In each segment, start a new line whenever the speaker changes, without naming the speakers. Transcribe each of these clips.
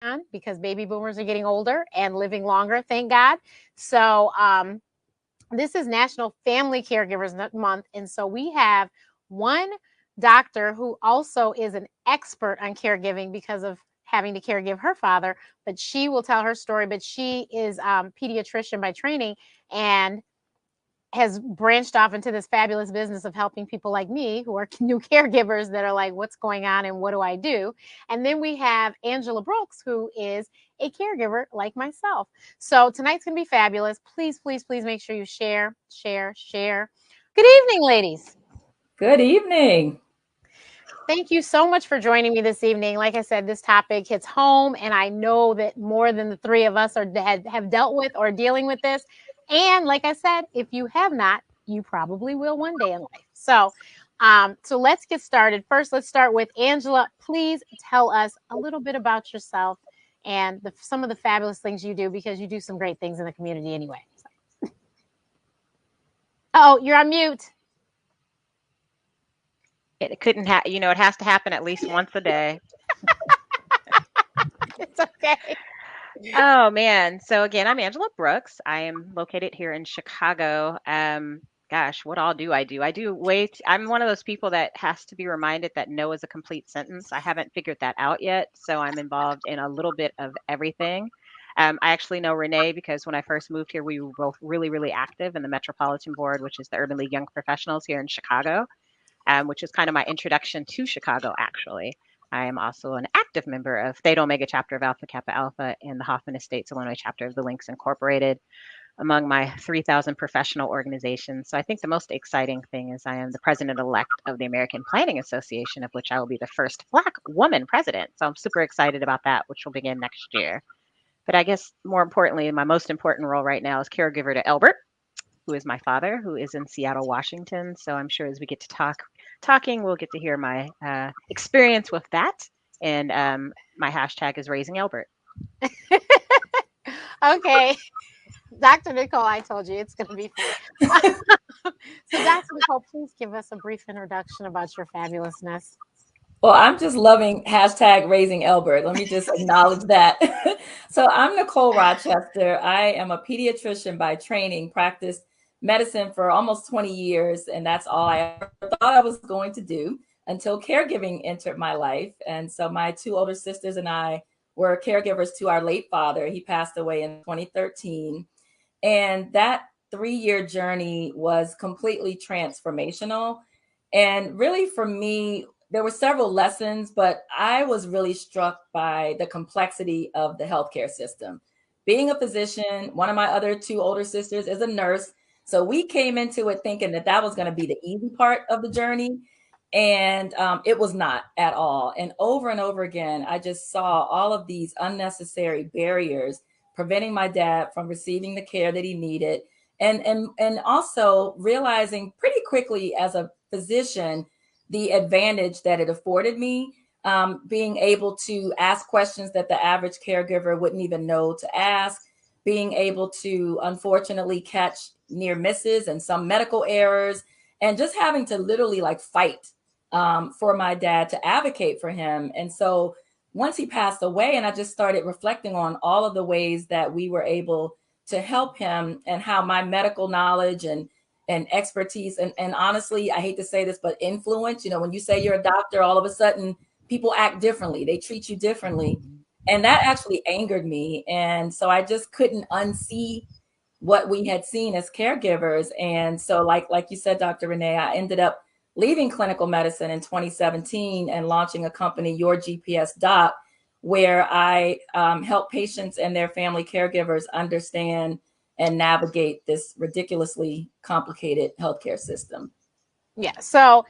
on because baby boomers are getting older and living longer, thank God. So this is National Family Caregivers Month. And so we have one doctor who also is an expert on caregiving because of having to caregive her father, but she will tell her story. But she is pediatrician by training and has branched off into this fabulous business of helping people like me who are new caregivers that are like, what's going on and what do I do? And then we have Angela Brooks, who is a caregiver like myself. So tonight's going to be fabulous. Please, please, please make sure you share, share, share. Good evening, ladies.
Good evening.
Thank you so much for joining me this evening. Like I said, this topic hits home, and I know that more than the three of us have dealt with or dealing with this. And like I said, if you have not, you probably will one day in life. So let's get started. First, let's start with Angela. Please tell us a little bit about yourself and some of the fabulous things you do because you do some great things in the community anyway. Oh, you're on mute.
It couldn't it has to happen at least once a day.
It's okay.
Oh man. So again, I'm Angela Brooks. I am located here in Chicago. Gosh, what all do I do? I'm one of those people that has to be reminded that no is a complete sentence. I haven't figured that out yet, so I'm involved in a little bit of everything. I actually know Renee because when I first moved here, we were both really, really active in the Metropolitan Board, which is the Urban League Young Professionals here in Chicago, which is kind of my introduction to Chicago, actually. I am also an active member of Theta Omega chapter of Alpha Kappa Alpha and the Hoffman Estates, Illinois chapter of the Links Incorporated, among my 3,000 professional organizations. So I think the most exciting thing is I am the president-elect of the American Planning Association, of which I will be the first Black woman president. So I'm super excited about that, which will begin next year. But I guess more importantly, my most important role right now is caregiver to Albert, who is my father, who is in Seattle, Washington. So I'm sure as we get to talking, we'll get to hear my experience with that. And my hashtag is raising Albert.
Okay. Dr. Nicole, I told you it's going to be fun. So, Dr. Nicole, please give us a brief introduction about your fabulousness.
Well, I'm just loving hashtag raising Albert. Let me just acknowledge that. So I'm Nicole Rochester. I am a pediatrician by training, practiced medicine for almost 20 years, and that's all I ever thought I was going to do until caregiving entered my life. And so my two older sisters and I were caregivers to our late father. He passed away in 2013. And that 3-year journey was completely transformational. And really, for me, there were several lessons, but I was really struck by the complexity of the healthcare system. Being a physician, one of my other two older sisters is a nurse. So we came into it thinking that that was going to be the easy part of the journey. And it was not at all. And over again, I just saw all of these unnecessary barriers preventing my dad from receiving the care that he needed. And also realizing pretty quickly as a physician the advantage that it afforded me, being able to ask questions that the average caregiver wouldn't even know to ask, being able to unfortunately catch near misses and some medical errors, and just having to literally like fight for my dad to advocate for him. And so once he passed away, and I just started reflecting on all of the ways that we were able to help him and how my medical knowledge and expertise and honestly, I hate to say this, but influence, when you say you're a doctor, all of a sudden people act differently. They treat you differently. And that actually angered me. And so I just couldn't unsee what we had seen as caregivers. And so like you said, Dr. Renee, I ended up leaving clinical medicine in 2017 and launching a company, Your GPS Doc, where I help patients and their family caregivers understand and navigate this ridiculously complicated healthcare system.
Yeah. So,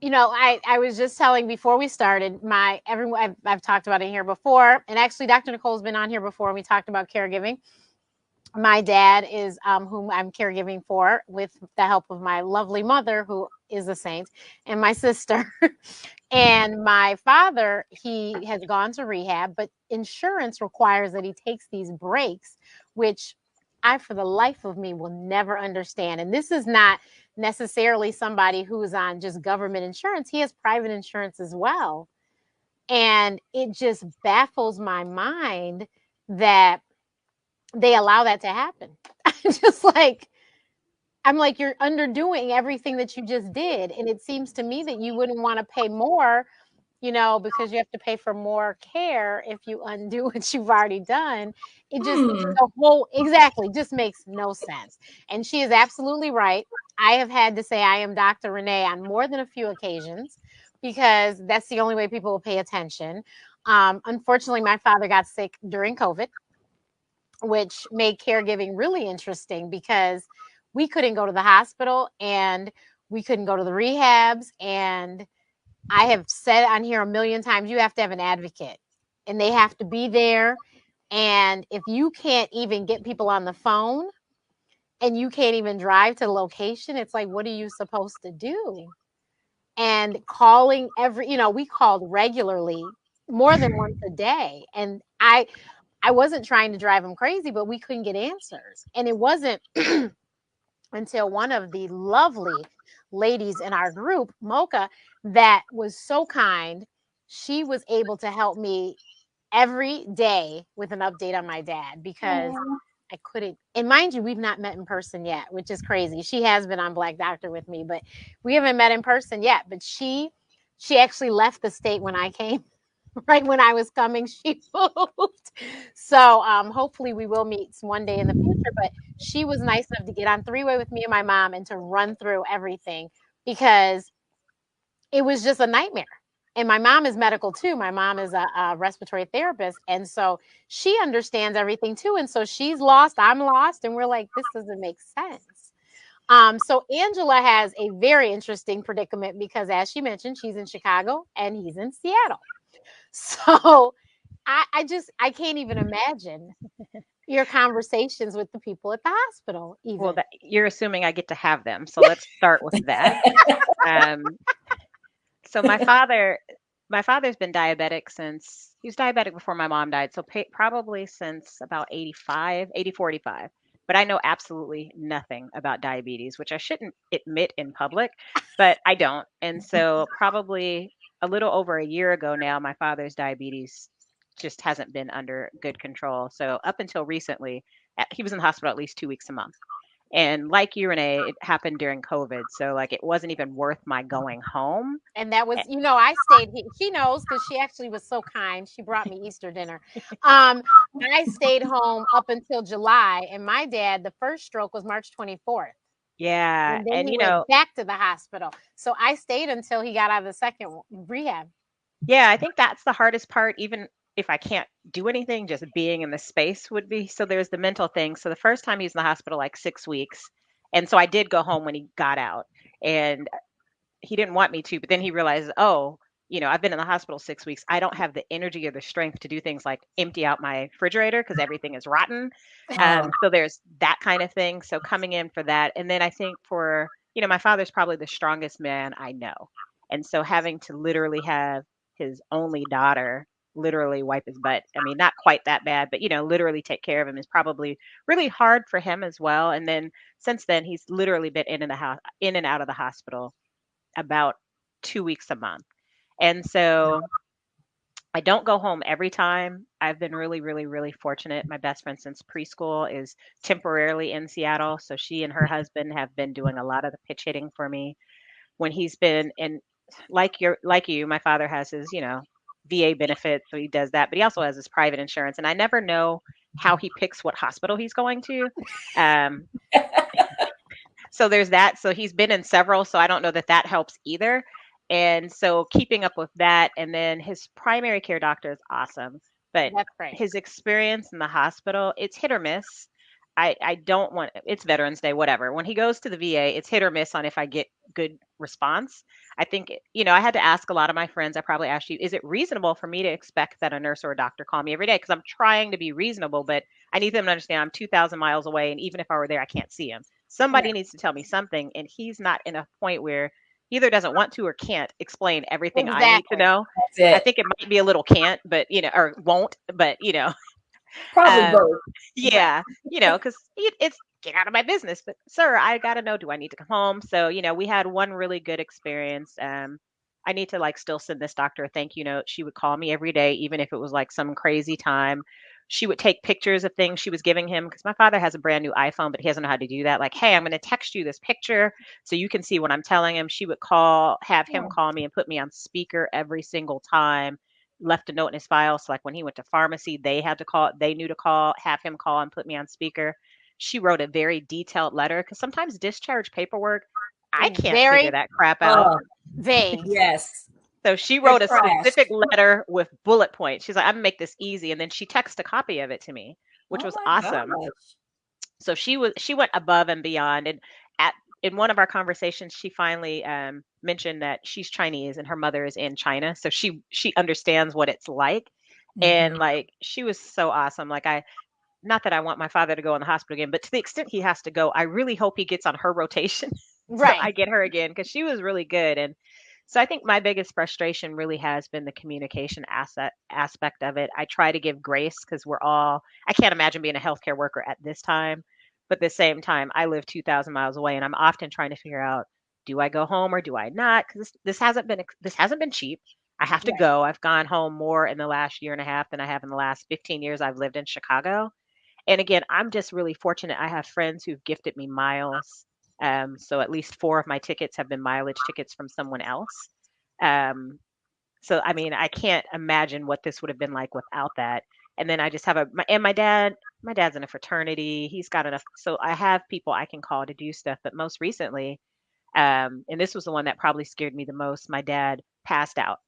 I was just telling before we started, I've talked about it here before, and actually Dr. Nicole's been on here before, and we talked about caregiving. My dad is whom I'm caregiving for with the help of my lovely mother, who is a saint, and my sister. And my father, he has gone to rehab, but insurance requires that he takes these breaks, which I, for the life of me, will never understand. And this is not necessarily somebody who is on just government insurance. He has private insurance as well. And it just baffles my mind that they allow that to happen. I'm just like, I'm like, you're underdoing everything that you just did. And it seems to me that you wouldn't want to pay more, because you have to pay for more care if you undo what you've already done. It just,
Hmm.
the whole, exactly, just makes no sense. And she is absolutely right. I have had to say I am Dr. Renee on more than a few occasions because that's the only way people will pay attention. Unfortunately, my father got sick during COVID, which made caregiving really interesting because we couldn't go to the hospital and we couldn't go to the rehabs. And I have said on here a million times, you have to have an advocate and they have to be there. And if you can't even get people on the phone and you can't even drive to the location, it's like, what are you supposed to do? And calling we called regularly more than once a day. And I wasn't trying to drive him crazy, but we couldn't get answers. And it wasn't until one of the lovely ladies in our group, Mocha, that was so kind. She was able to help me every day with an update on my dad because
Aw.
I couldn't. And mind you, we've not met in person yet, which is crazy. She has been on Black Doctor with me, but we haven't met in person yet. But she actually left the state when I came. Right when I was coming, she moved. So hopefully we will meet one day in the future. But she was nice enough to get on three-way with me and my mom and to run through everything because it was just a nightmare. And my mom is medical too. My mom is a respiratory therapist. And so she understands everything too. And so she's lost, I'm lost. And we're like, this doesn't make sense. So Angela has a very interesting predicament because, as she mentioned, she's in Chicago and he's in Seattle. So I can't even imagine your conversations with the people at the hospital,
Well,
even.
you're assuming I get to have them, so let's start with that. Um, so my father's been diabetic since he was diabetic before my mom died, so probably since about 85, 84, 85. But I know absolutely nothing about diabetes, which I shouldn't admit in public, but I don't. And so probably a little over a year ago now, my father's diabetes just hasn't been under good control. So up until recently, he was in the hospital at least 2 weeks a month. And like you, Renee, it happened during COVID. So like it wasn't even worth my going home.
And that
Eh,
was, I stayed here. She knows because she actually was so kind. She brought me Easter dinner. I stayed home up until July, and my dad, the first stroke was March 24th.
Yeah.
And then
And
he went back to the hospital. So I stayed until he got out of the second rehab.
yeah, I think that's the hardest part, even if I can't do anything, just being in the space would be. So there's the mental thing. So the first time he was in the hospital, like 6 weeks. And so I did go home when he got out. And he didn't want me to, but then he realized, oh, I've been in the hospital 6 weeks. I don't have the energy or the strength to do things like empty out my refrigerator because everything is rotten.
Oh.
So there's that kind of thing. So coming in for that. And then I think my father's probably the strongest man I know. And so having to literally have his only daughter literally wipe his butt. I mean, not quite that bad, but literally take care of him is probably really hard for him as well. And then since then, he's literally been in and out of the hospital about 2 weeks a month. And so I don't go home every time. I've been really, really, really fortunate. My best friend since preschool is temporarily in Seattle. So she and her husband have been doing a lot of the pitch hitting for me when he's been in, like you, my father has his, VA benefits, so he does that, but he also has his private insurance. And I never know how he picks what hospital he's going to. Um, so there's that. So he's been in several, so I don't know that that helps either. And so keeping up with that, and then his primary care doctor is awesome, but
That's great.
his experience in the hospital, it's hit or miss. I don't want it's Veterans Day, whatever. When he goes to the VA, it's hit or miss on if I get good response. I think, I had to ask a lot of my friends. I probably asked you, is it reasonable for me to expect that a nurse or a doctor call me every day? Because I'm trying to be reasonable, but I need them to understand I'm 2,000 miles away. And even if I were there, I can't see him. Somebody
Right.
needs to tell me something. And he's not in a point where he either doesn't want to or can't explain everything I need to
Exactly.
know.
That's
I
it.
think it might be a little can't, but, or won't, but,
Probably
um,
both.
Right.
yeah, because it's get out of my business. But sir, I gotta know, do I need to come home? So, we had one really good experience. I need to like still send this doctor a thank you note. She would call me every day, even if it was like some crazy time. She would take pictures of things she was giving him because my father has a brand new iPhone, but he doesn't know how to do that. Like, hey, I'm going to text you this picture so you can see what I'm telling him. She would have him
Oh.
call me and put me on speaker every single time. Left a note in his file. So, like when he went to pharmacy, they had to call, they knew to call, have him call and put me on speaker. She wrote a very detailed letter because sometimes discharge paperwork, I
It's
can't figure
very
that crap out.
Oh,
vague.
yes.
So she
They're
wrote a
trash.
specific letter with bullet points. She's like, I'm gonna make this easy. And then she texted a copy of it to me, which
Oh
was
my
awesome.
gosh.
So she went above and beyond. And at in one of our conversations, she finally mentioned that she's Chinese and her mother is in China. So she understands what it's like. And
Mhm.
like she was so awesome. Like I not that I want my father to go in the hospital again, but to the extent he has to go, I really hope he gets on her rotation so
Right.
I get her again because she was really good. And so I think my biggest frustration really has been the communication aspect of it. I try to give grace because I can't imagine being a healthcare worker at this time. But at the same time, I live 2,000 miles away and I'm often trying to figure out, do I go home or do I not? Because this hasn't been cheap. I have to
Right.
go. I've gone home more in the last year and a half than I have in the last 15 years I've lived in Chicago. And again, I'm just really fortunate. I have friends who've gifted me miles. So at least four of my tickets have been mileage tickets from someone else. Um, so I mean, I can't imagine what this would have been like without that. And then I just have my dad's in a fraternity. He's got enough. So I have people I can call to do stuff. But most recently, and this was the one that probably scared me the most, my dad passed out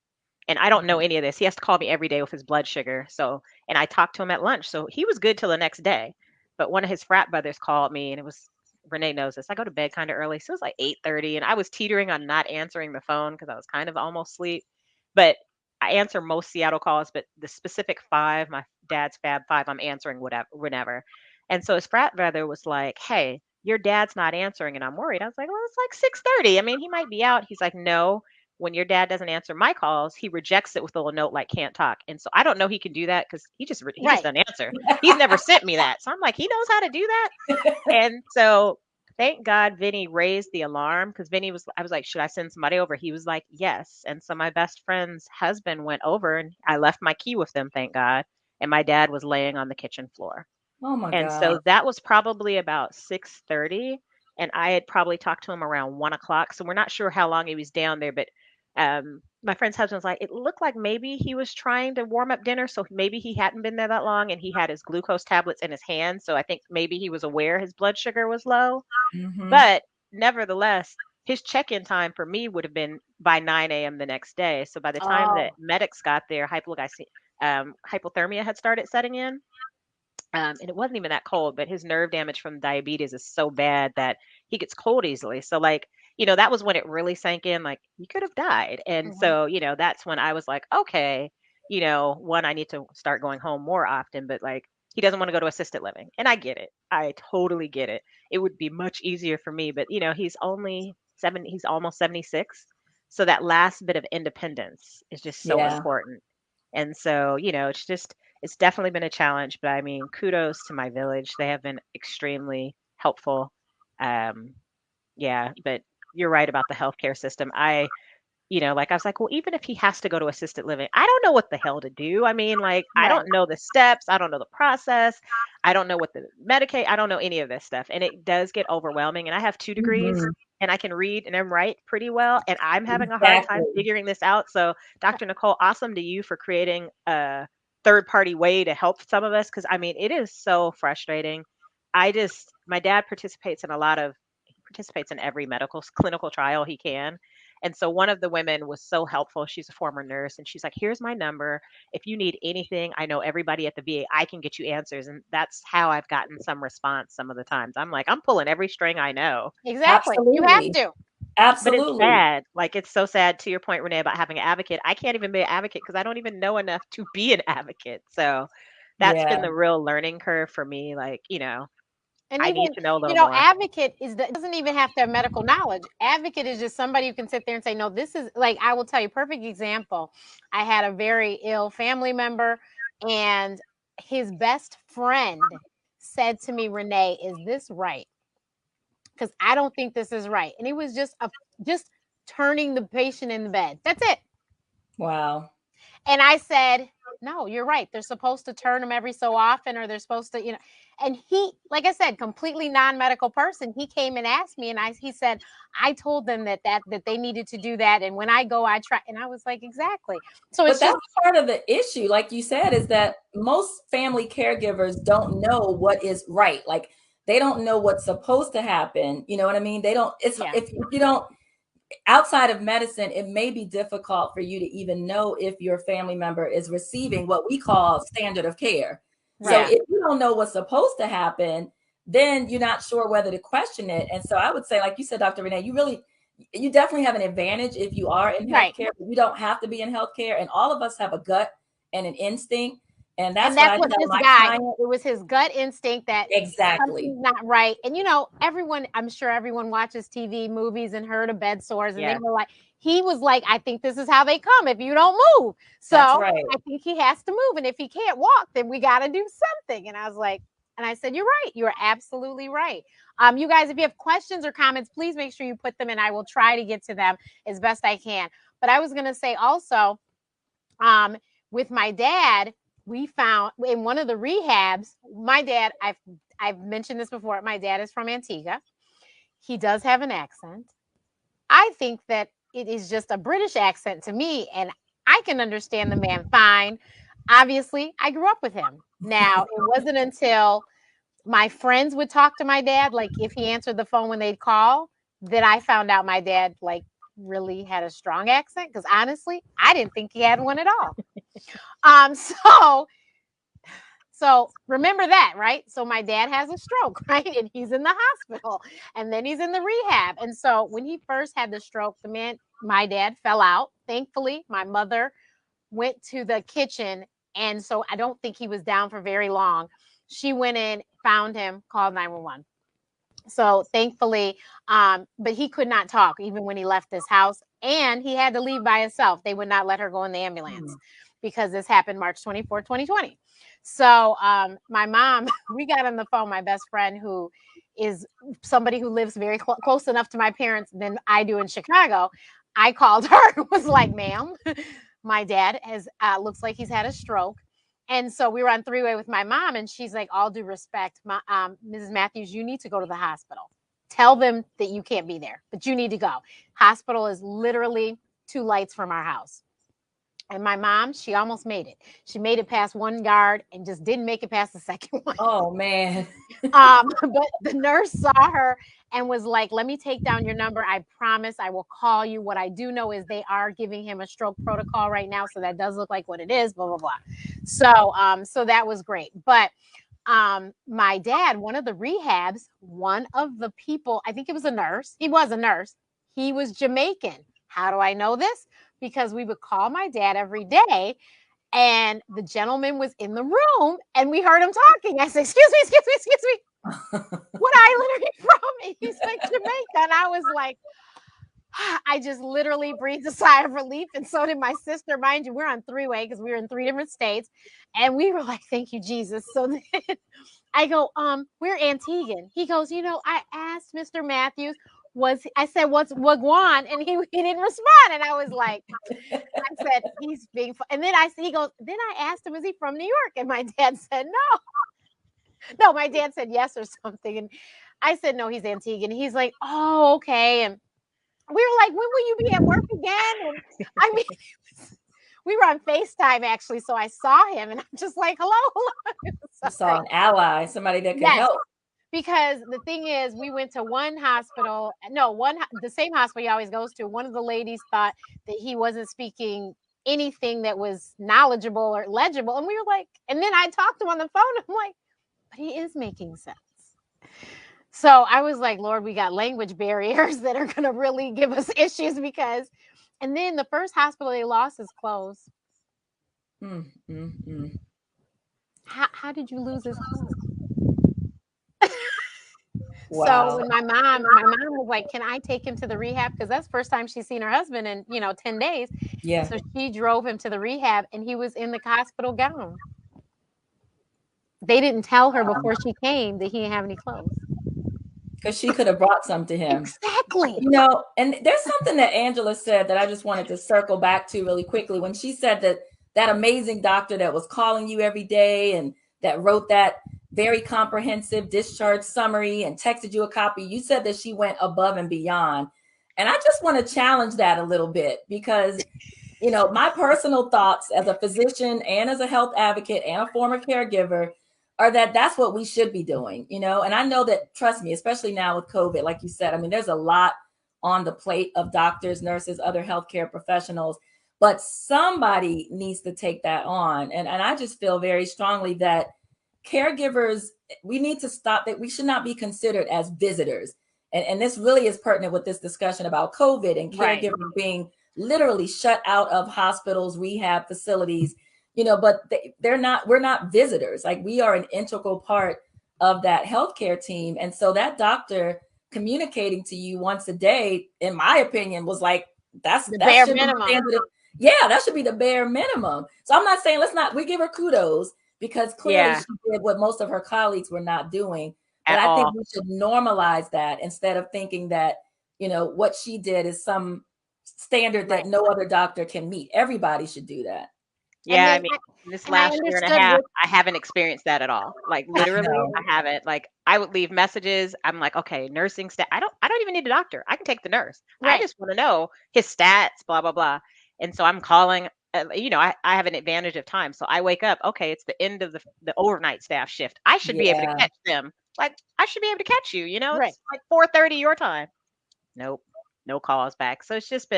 and I don't know any of this. He has to call me every day with his blood sugar. So, and I talked to him at lunch. So he was good till the next day. But one of his frat brothers called me and it was Renee knows this. I go to bed kind of early. So it was like 8:30 and I was teetering on not answering the phone because I was kind of almost asleep. But I answer most Seattle calls, but the specific five, my dad's Fab Five, I'm answering whatever whenever. And so his frat brother was like, hey, your dad's not answering and I'm worried. I was like, well, it's like 6:30. I mean, he might be out. He's like, no, when your dad doesn't answer my calls, he rejects it with a little note like "can't talk." And so I don't know he can do that because he just
Right.
doesn't answer. He's never sent me that, so I'm like, he knows how to do that. And so thank God Vinny raised the alarm because I was like, should I send somebody over? He was like, yes. And so my best friend's husband went over and I left my key with them, thank God. And my dad was laying on the kitchen floor.
Oh my
And
God.
so that was probably about 6:30, and I had probably talked to him around 1 o'clock. So we're not sure how long he was down there, but my friend's husband was like, it looked like maybe he was trying to warm up dinner, so maybe he hadn't been there that long, and he had his glucose tablets in his hand. So I think maybe he was aware his blood sugar was low.
Mhm.
But nevertheless, his check-in time for me would have been by 9 a.m. the next day. So by the time that
Oh.
medics got there, hypothermia had started setting in. And it wasn't even that cold, but his nerve damage from diabetes is so bad that he gets cold easily. So, like, that was when it really sank in, like, he could have died. And
Mhm.
so, that's when I was like, okay, one, I need to start going home more often, but like, he doesn't want to go to assisted living. And I get it. I totally get it. It would be much easier for me, but, he's almost 76. So that last bit of independence is just so
Yeah.
important. And so, it's definitely been a challenge, but I mean, kudos to my village. They have been extremely helpful. Um, yeah, but you're right about the healthcare system. Like I was like, well, even if he has to go to assisted living, I don't know what the hell to do. I mean, like, I
Right.
don't know the steps, I don't know the process, I don't know what the Medicaid, I don't know any of this stuff. And it does get overwhelming. And I have 2 degrees
Mhm.
and I can read and write pretty well. And I'm having a hard time
Exactly.
figuring this out. So, Dr. Nicole, awesome to you for creating a third party way to help some of us. Cause I mean, it is so frustrating. My dad he participates in every clinical trial he can. And so one of the women was so helpful. She's a former nurse and she's like, here's my number. If you need anything, I know everybody at the VA. I can get you answers. And that's how I've gotten some response some of the times. I'm like, I'm pulling every string I know.
Exactly. You have
Absolutely.
to.
But it's
Absolutely.
sad. Like it's so sad to your point, Renee, about having an advocate. I can't even be an advocate because I don't even know enough to be an advocate. So that's
Yeah.
been the real learning curve for me. Like,
And
I
even,
need to know a little more.
advocate doesn't even have to have medical knowledge. Advocate is just somebody who can sit there and say, no, this is like, I will tell you, perfect example. I had a very ill family member, and his best friend said to me, Renee, is this right? Because I don't think this is right. And it was just turning the patient in the bed. That's it.
Wow.
And I said, no, you're right. They're supposed to turn them every so often, or they're supposed to, and he, like I said, completely non-medical person. He came and asked me, and he said, I told them that they needed to do that. And when I go, I try. And I was like, exactly. So
But
it's just,
that's part of the issue, like you said, is that most family caregivers don't know what is right. Like they don't know what's supposed to happen. You know what I mean? They don't, it's,
yeah,
if you don't, outside of medicine, it may be difficult for you to even know if your family member is receiving what we call standard of care. So
right.
if you don't know what's supposed to happen, then you're not sure whether to question it. And so I would say, like you said, Dr. Renee, you definitely have an advantage if you are in
Right.
healthcare, but you don't have to be in healthcare. And all of us have a gut and an instinct. And
And
that's what
that's
I
what
tell
this
my
guy,
clients.
it was his gut instinct that
Exactly.
something's not right. And everyone, I'm sure everyone watches TV, movies, and heard of bed sores, and they
Yeah.
were like, he was like, I think this is how they come if you don't move. So
That's right.
I think he has to move. And if he can't walk, then we got to do something. And I was like, and I said, you're right. You're absolutely right. You guys, if you have questions or comments, please make sure you put them in. I will try to get to them as best I can. But I was going to say also, with my dad, we found in one of the rehabs, my dad, I've mentioned this before, my dad is from Antigua. He does have an accent. I think that it is just a British accent to me, and I can understand the man fine. Obviously, I grew up with him. Now, it wasn't until my friends would talk to my dad, like if he answered the phone when they'd call, that I found out my dad like really had a strong accent, because honestly, I didn't think he had one at all. Um, so so remember that, right? So my dad has a stroke, right? And he's in the hospital, and then he's in the rehab. And so when he first had the stroke, my dad fell out. Thankfully, my mother went to the kitchen, and so I don't think he was down for very long. She went in, found him, called 911. So thankfully, but he could not talk even when he left this house, and he had to leave by himself. They would not let her go in the ambulance because this happened March 24th, 2020. So my mom, we got on the phone, my best friend, who is somebody who lives very close enough to my parents than I do in Chicago. I called her and was like, ma'am, my dad looks like he's had a stroke. And so we were on three-way with my mom, and she's like, all due respect, Mrs. Matthews, you need to go to the hospital. Tell them that you can't be there, but you need to go. Hospital is literally 2 lights from our house. And my mom, she almost made it. She made it past one guard and just didn't make it past the second one.
Oh, man.
But the nurse saw her and was like, let me take down your number. I promise I will call you. What I do know is they are giving him a stroke protocol right now. So that does look like what it is, blah, blah, blah. So that was great. But my dad, one of the rehabs, one of the people, I think it was a nurse. He was a nurse. He was Jamaican. How do I know this? Because we would call my dad every day, and the gentleman was in the room and we heard him talking. I said, excuse me. What island are you from? And he's like, Jamaica. And I was like, I just literally breathed a sigh of relief. And so did my sister. Mind you, we're on three-way because we were in 3 different states. And we were like, thank you, Jesus. So then I go, we're Antiguan. He goes, I asked Mr. Matthews, I said, what's Wagwan? And he didn't respond. And I was like, I said, he's being fun. And then he goes, then I asked him, is he from New York? And my dad said, no. No, my dad said yes or something. And I said, no, he's Antiguan. And he's like, oh, okay. And we were like, when will you be at work again? And I mean, we were on FaceTime actually. So I saw him and I'm just like, hello.
You saw an ally, somebody that could help.
Because the thing is, we went to one hospital. No, the same hospital he always goes to. One of the ladies thought that he wasn't speaking anything that was knowledgeable or legible. And we were like, and then I talked to him on the phone. I'm like, but he is making sense. So I was like, Lord, we got language barriers that are going to really give us issues and then the first hospital they lost is closed. How did you lose his clothes? Wow. So when my mom was like, can I take him to the rehab? Because that's the first time she's seen her husband in, 10 days.
Yeah.
So she drove him to the rehab and he was in the hospital gown. They didn't tell her before she came that he didn't have any clothes.
because she could have brought some to him.
Exactly.
You know, and there's something that Angela said that I just wanted to circle back to really quickly. When she said that that amazing doctor that was calling you every day and that wrote that very comprehensive discharge summary and texted you a copy, you said that she went above and beyond. And I just want to challenge that a little bit because, you know, my personal thoughts as a physician and as a health advocate and a former caregiver are that that's what we should be doing, you know. And I know that, trust me, especially now with COVID, like you said, I mean, there's a lot on the plate of doctors, nurses, other healthcare professionals, but somebody needs to take that on. And I just feel very strongly that caregivers, we need to stop that. We should not be considered as visitors. And this really is pertinent with this discussion about COVID and caregivers
Right.
being literally shut out of hospitals, rehab facilities, you know, but they're not, we're not visitors. Like, we are an integral part of that healthcare team. And so that doctor communicating to you once a day, in my opinion, was like, that
Bare
should be the
minimum.
standard. Yeah, that should be the bare minimum. So I'm not saying we give her kudos, because clearly she did what most of her colleagues were not doing. But I think we should normalize that instead of thinking that, you know, what she did is some standard that no other doctor can meet. Everybody should do that.
Yeah, I mean, this last year and a half, I haven't experienced that at all. Like, literally, I haven't. Like, I would leave messages. I'm like, okay, nursing staff. I don't even need a doctor. I can take the nurse. I just want to know his stats, blah, blah, blah. And so I'm calling, you know, I have an advantage of time. So I wake up, okay, it's the end of the overnight staff shift. I should be able to catch them. Like, I should be able to catch you, you know, it's like 4:30 your time. Nope. No calls back. So it's just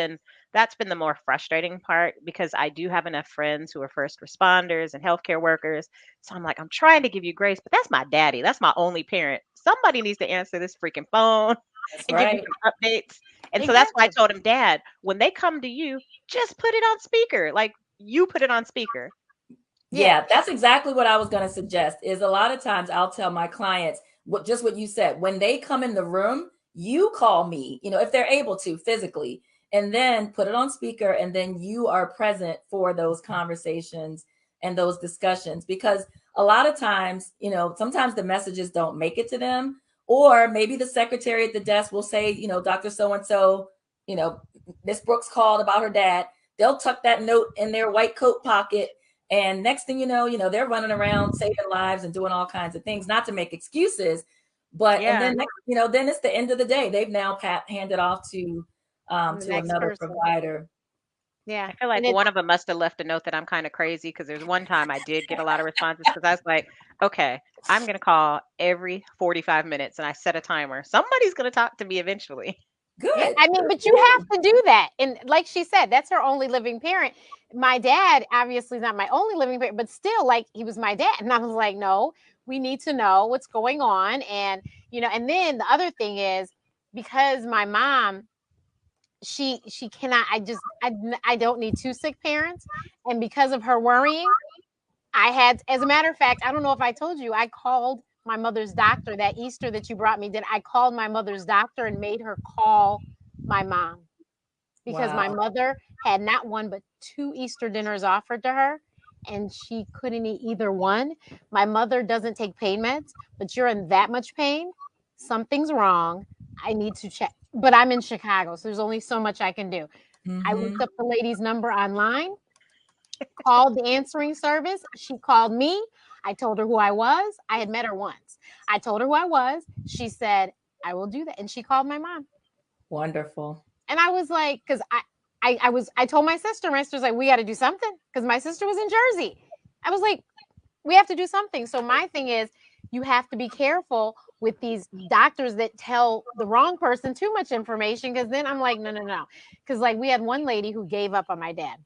that's been the more frustrating part, because I do have enough friends who are first responders and healthcare workers. So I'm like, I'm trying to give you grace, but that's my daddy. That's my only parent. Somebody needs to answer this freaking phone and give me some updates. And so that's why I told him, Dad, when they come to you, just put it on speaker. Like, you put it on speaker.
Yeah, that's exactly what I was going to suggest. Is a lot of times I'll tell my clients just what you said. When they come in the room, you call me, you know, if they're able to physically, and then put it on speaker, and then you are present for those conversations and those discussions. Because a lot of times, you know, sometimes the messages don't make it to them, or maybe the secretary at the desk will say, you know, Dr. So-and-so, you know, Miss Brooks called about her dad. They'll tuck that note in their white coat pocket, and next thing you know, they're running around saving lives and doing all kinds of things, not to make excuses, but and then then it's the end of the day. They've now handed off to another provider.
Yeah.
I feel like one of them must have left a note that I'm kind of crazy, because there's one time I did get a lot of responses, because I was like, okay, I'm going to call every 45 minutes, and I set a timer. Somebody's going to talk to me eventually.
Good.
Yeah, I mean, but you have to do that. And like she said, that's her only living parent. My dad obviously is not my only living parent, but still, like, he was my dad. And I was like, no, we need to know what's going on. And, you know, and then the other thing is, because my mom, she cannot, I don't need two sick parents. And because of her worrying, I had, as a matter of fact, I don't know if I told you, I called my mother's doctor that Easter that you brought me. I called my mother's doctor and made her call my mom, because my mother had not one but two Easter dinners offered to her, and she couldn't eat either one. My mother doesn't take pain meds, but you're in that much pain, something's wrong. I need to check. But I'm in Chicago, so there's only so much I can do. I looked up the lady's number online, called the answering service. She called me. I told her who I was. I had met her once. I told her who I was. She said, I will do that. And she called my mom.
Wonderful.
And I was like, because I told my sister's like, we got to do something, because my sister was in Jersey. I was like, we have to do something. So my thing is, you have to be careful with these doctors that tell the wrong person too much information, because then I'm like, no. Because like, we had one lady who gave up on my dad.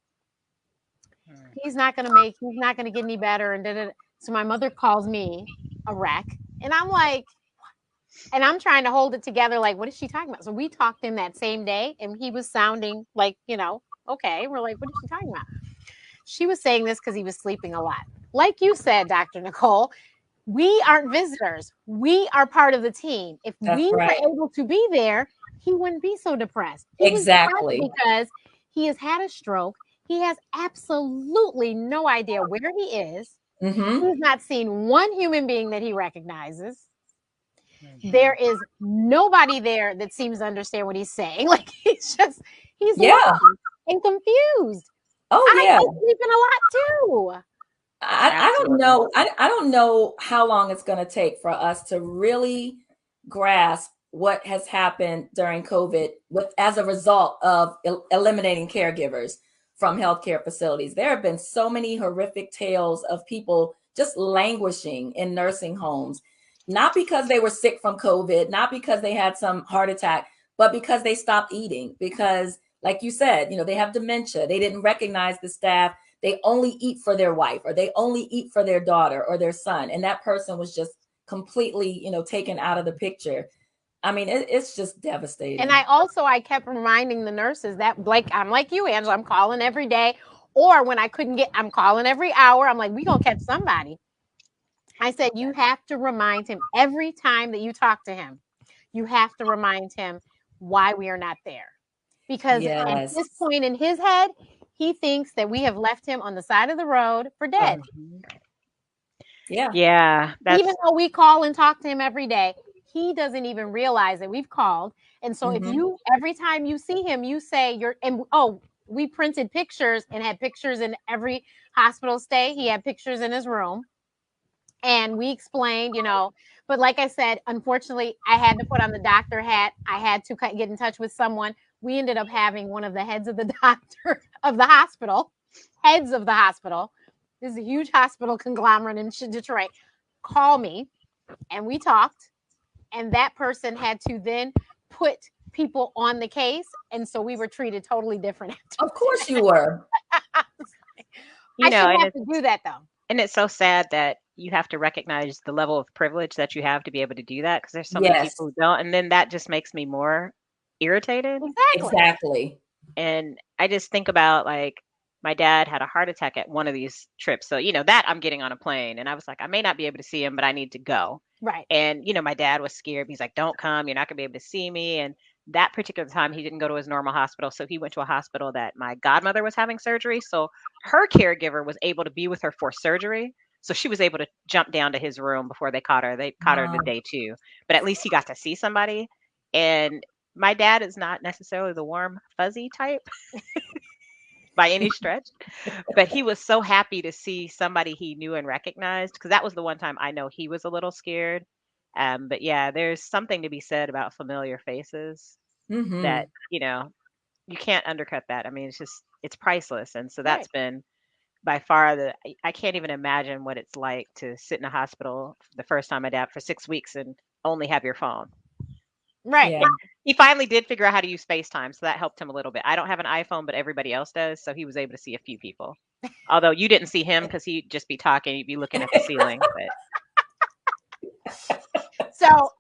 He's not going to get any better. And so my mother calls me a wreck. And I'm like, and I'm trying to hold it together. Like, what is she talking about? So we talked in that same day, and he was sounding like, okay. We're like, what is she talking about? She was saying this because he was sleeping a lot. Like you said, Dr. Nicole, we aren't visitors. We are part of the team. If we were able to be there, he wouldn't be so depressed. He was depressed because he has had a stroke. He has absolutely no idea where he is. He's not seen one human being that he recognizes. There is nobody there that seems to understand what he's saying. Like he's
Yeah.
lost and confused.
Oh
I
yeah.
was sleeping a lot too.
I don't
Absolutely.
know. I don't know how long it's going to take for us to really grasp what has happened during COVID with as a result of eliminating caregivers from healthcare facilities. There have been so many horrific tales of people just languishing in nursing homes, not because they were sick from COVID, not because they had some heart attack, but because they stopped eating. Because, like you said, they have dementia. They didn't recognize the staff. They only eat for their wife, or they only eat for their daughter or their son, and that person was just completely taken out of the picture. I mean, it's just devastating.
And I kept reminding the nurses that, like, I'm like you, Angela, I'm calling every day. Or when I couldn't get, I'm calling every hour. I'm like, we gonna catch somebody. I said, you have to remind him every time that you talk to him. You have to remind him why we are not there. Because at
Yes.
this point in his head, he thinks that we have left him on the side of the road for dead.
Yeah.
Yeah, that's
Even though we call and talk to him every day, he doesn't even realize that we've called. And so if you, every time you see him, you say we printed pictures and had pictures in every hospital stay. He had pictures in his room. And we explained, but like I said, unfortunately, I had to put on the doctor hat. I had to get in touch with someone. We ended up having one of the heads of the doctor of the hospital, heads of the hospital. This is a huge hospital conglomerate in Detroit. Call me, and we talked. And that person had to then put people on the case, and so we were treated totally different.
Of course you were.
I
and
shouldn't have to do that though.
And it's so sad that you have to recognize the level of privilege that you have to be able to do that, because there's so many
Yes.
people who don't. And then that just makes me more irritated.
Exactly.
And I just think about, like, my dad had a heart attack at one of these trips. So, that I'm getting on a plane. And I was like, I may not be able to see him, but I need to go.
Right.
And, my dad was scared. He's like, don't come. You're not going to be able to see me. And that particular time, he didn't go to his normal hospital. So he went to a hospital that my godmother was having surgery. So her caregiver was able to be with her for surgery. So she was able to jump down to his room before they caught her. They caught her the day two. But at least he got to see somebody. And my dad is not necessarily the warm, fuzzy type by any stretch, but he was so happy to see somebody he knew and recognized, because that was the one time I know he was a little scared. But yeah, there's something to be said about familiar faces that, you can't undercut that. I mean, it's priceless. And so that's been by far I can't even imagine what it's like to sit in a hospital the first time my dad for 6 weeks and only have your phone.
Right.
Yeah.
And he finally did figure out how to use FaceTime, so that helped him a little bit. I don't have an iPhone, but everybody else does, so he was able to see a few people. Although you didn't see him because he'd just be talking, you'd be looking at the ceiling.
So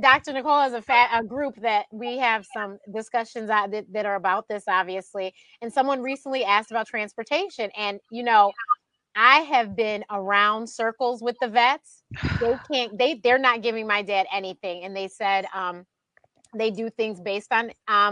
Dr. Nicole has a group that we have some discussions that are about this, obviously. And someone recently asked about transportation, and I have been around circles with the vets. They're not giving my dad anything, and they said they do things based on
Need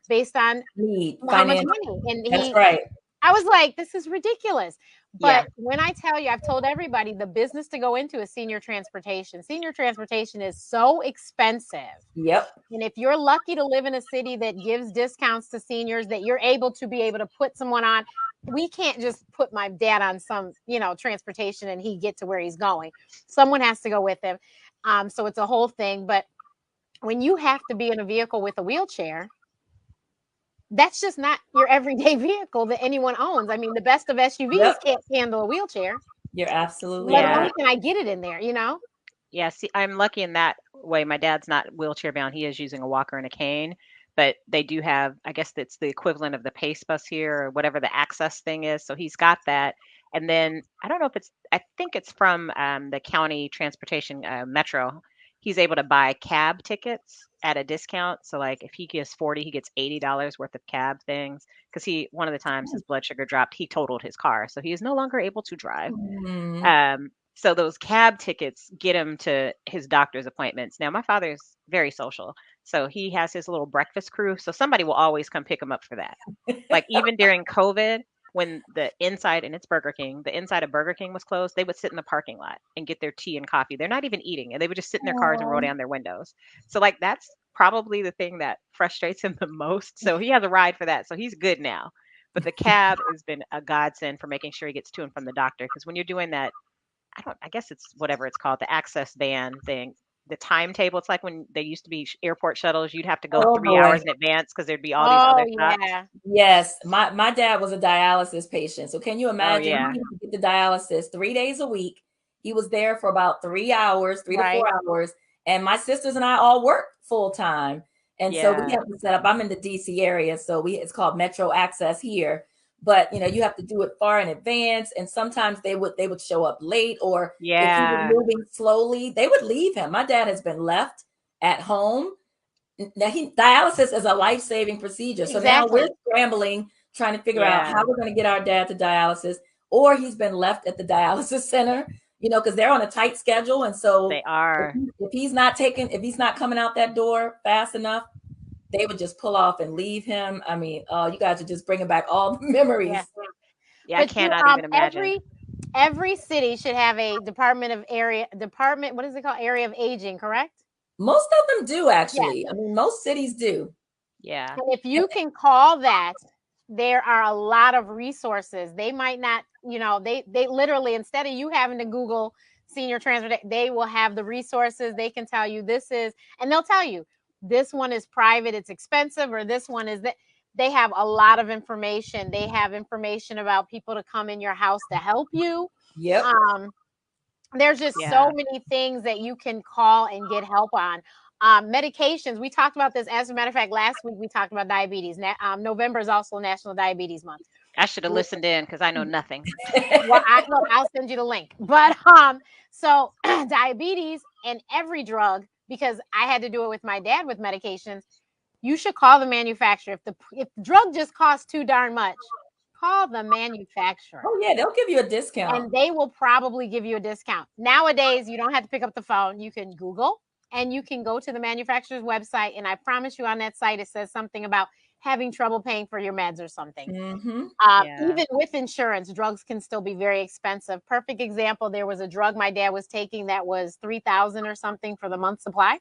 how much
financial.
money. And
That's right.
I was like, this is ridiculous.
Yeah.
But when I tell you, I've told everybody the business to go into is senior transportation. Senior transportation is so expensive.
Yep.
And if you're lucky to live in a city that gives discounts to seniors, that you're able to put someone on, we can't just put my dad on some, transportation and he get to where he's going. Someone has to go with him. So it's a whole thing. But when you have to be in a vehicle with a wheelchair, that's just not your everyday vehicle that anyone owns. I mean, the best of SUVs can't handle a wheelchair.
You're absolutely
Let
right.
alone can I get it in there,
Yeah, see, I'm lucky in that way. My dad's not wheelchair bound. He is using a walker and a cane, but they do have, I guess it's the equivalent of the Pace bus here or whatever the access thing is. So he's got that. And then I don't know if I think it's from the county transportation metro. He's able to buy cab tickets at a discount. So like if he gives 40, he gets $80 worth of cab things. Because one of the times his blood sugar dropped, he totaled his car. So he is no longer able to drive. So those cab tickets get him to his doctor's appointments. Now, my father's very social, so he has his little breakfast crew. So somebody will always come pick him up for that. Like even during COVID, when the inside, and it's Burger King, the inside of Burger King was closed, they would sit in the parking lot and get their tea and coffee. They're not even eating, and they would just sit in their cars and roll
Oh,
down their windows. So like that's probably the thing that frustrates him the most. So he has a ride for that. So he's good now. But the cab has been a godsend for making sure he gets to and from the doctor. Because when you're doing that, I guess it's whatever it's called, the access ban thing, the timetable. It's like when they used to be airport shuttles, you'd have to go
oh
3 hours
boy.
in advance because there'd be all these
Oh
other stops.
yeah,
Yes, my dad was a dialysis patient. So can you
Oh
imagine?
yeah,
He used to get the dialysis 3 days a week. He was there for about 3 hours, 3 to 4
right.
hours. And my sisters and I all worked full time. And so we
yeah,
have to set up, I'm in the DC area, so it's called Metro Access here. But you have to do it far in advance. And sometimes they would show up late, or if he was
yeah,
moving slowly, they would leave him. My dad has been left at home. Now dialysis is a life-saving procedure. So now we're
Exactly.
scrambling, trying to figure out
yeah.
how we're going to get our dad to dialysis, or he's been left at the dialysis center, because they're on a tight schedule. And so
They are.
if he's not coming out that door fast enough, they would just pull off and leave him. I mean, you guys are just bringing back all the
Yeah.
memories.
Yeah, I
But
cannot even imagine.
every city should have a department. What is it called? Area of aging, correct?
Most of them do,
Yeah.
actually. I mean, most cities do.
Yeah,
And if you can call that, there are a lot of resources. They might not, they literally, instead of you having to Google senior transfer, they will have the resources. They can tell you and they'll tell you this one is private, it's expensive, or this one is that. They have a lot of information. They have information about people to come in your house to help you.
Yep.
Um, there's just so
yeah.
many things that you can call and get help on. Medications, we talked about this. As a matter of fact, last week we talked about diabetes. November is also National Diabetes Month.
I should have listened in because I know nothing.
Well, I'll send you the link. But so diabetes and every drug, because I had to do it with my dad with medications. You should call the manufacturer. If the drug just costs too darn much, call the manufacturer.
Oh yeah, they'll give you a discount.
And they will probably give you a discount. Nowadays, you don't have to pick up the phone. You can Google and you can go to the manufacturer's website. And I promise you on that site, it says something about having trouble paying for your meds or something.
Mm-hmm.
Yeah.
Even with insurance, drugs can still be very expensive. Perfect example, there was a drug my dad was taking that was $3,000 or something for the month supply.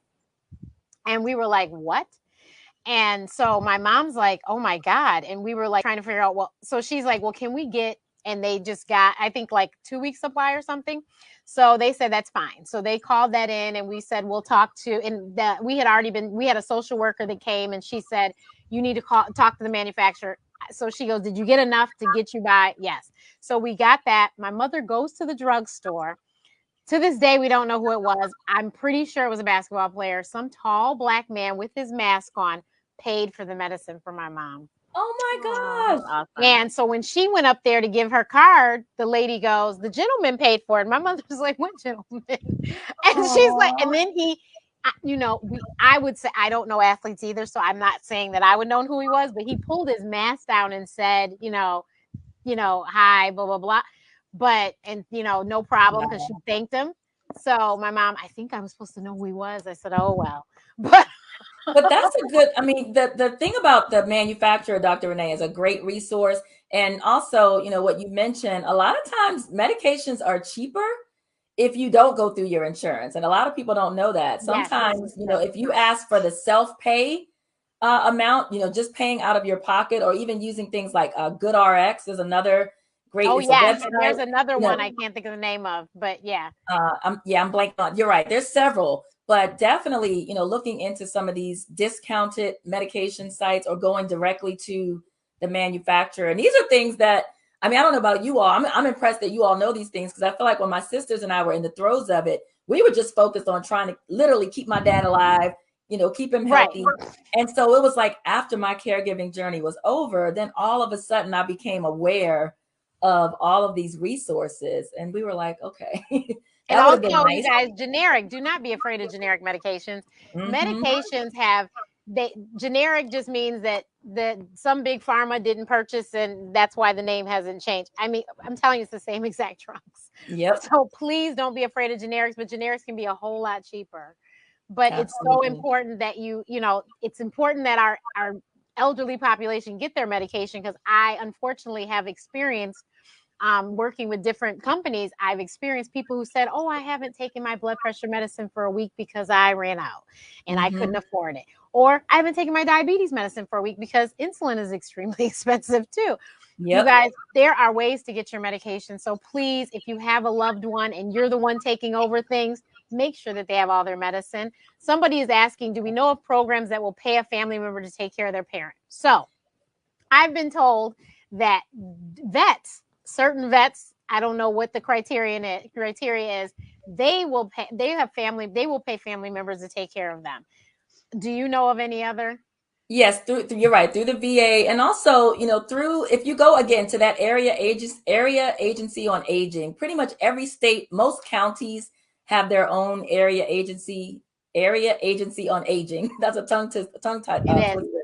And we were like, what? And so my mom's like, oh my God. And we were like trying to figure out, so she's like, well, can we get, and they just got, I think like 2 weeks supply or something. So they said, that's fine. So they called that in and we said, we'll talk to, and that we had a social worker that came and she said, you need to talk to the manufacturer. So she goes, did you get enough to get you by? Yes. So we got that. My mother goes to the drugstore. To this day, we don't know who it was. I'm pretty sure it was a basketball player, some tall black man with his mask on, paid for the medicine for my mom.
Oh
Oh,
my
that's
gosh.
awesome.
And so when she went up there to give her card, the lady goes, the gentleman paid for it. My mother was like, what gentleman? And she's like, and
Oh,
then I would say, I don't know athletes either. So I'm not saying that I would know who he was, but he pulled his mask down and said, hi, blah, blah, blah. But, and, no problem because she thanked him. So my mom, I think I was supposed to know who he was. I said, oh, well, but
but that's a good, I mean, the thing about the manufacturer, Dr. Renee, is a great resource. And also, what you mentioned, a lot of times medications are cheaper if you don't go through your insurance. And a lot of people don't know that.
yes, this
Sometimes,
is true.
if you ask for the self-pay amount, just paying out of your pocket, or even using things like GoodRx is another great,
Oh,
it's a
yes. And
website.
there's another one I can't think of the name of, but yeah.
I'm blanking on. You're right. There's several, but definitely, looking into some of these discounted medication sites or going directly to the manufacturer. And these are things that, I mean, I don't know about you all. I'm impressed that you all know these things, because I feel like when my sisters and I were in the throes of it, we were just focused on trying to literally keep my dad alive, keep him healthy.
Right.
And so it was like after my caregiving journey was over, then all of a sudden I became aware of all of these resources. And we were like, okay,
And
that would have been
also, you
nice.
guys, generic, do not be afraid of generic medications.
Mm-hmm.
Medications generic just means that some big pharma didn't purchase, and that's why the name hasn't changed. I mean, I'm telling you, it's the same exact drugs.
Yep.
So please don't be afraid of generics, but generics can be a whole lot cheaper. But it's so
Absolutely.
important that it's important that our elderly population get their medication, because I unfortunately have experienced working with different companies. I've experienced people who said, "Oh, I haven't taken my blood pressure medicine for a week because I ran out and I couldn't afford it." Or, "I haven't taken my diabetes medicine for a week because insulin is extremely expensive too." You
Yep.
guys, there are ways to get your medication. So please, if you have a loved one and you're the one taking over things, make sure that they have all their medicine. Somebody is asking, do we know of programs that will pay a family member to take care of their parent? So I've been told that vets, certain vets, I don't know what the criteria is, they will pay, they will pay family members to take care of them. Do you know of any other?
Yes, you're right, through the VA, and also, through, if you go again to that area agency on aging, pretty much every state, most counties have their own area agency on aging. That's a
It is.
twister.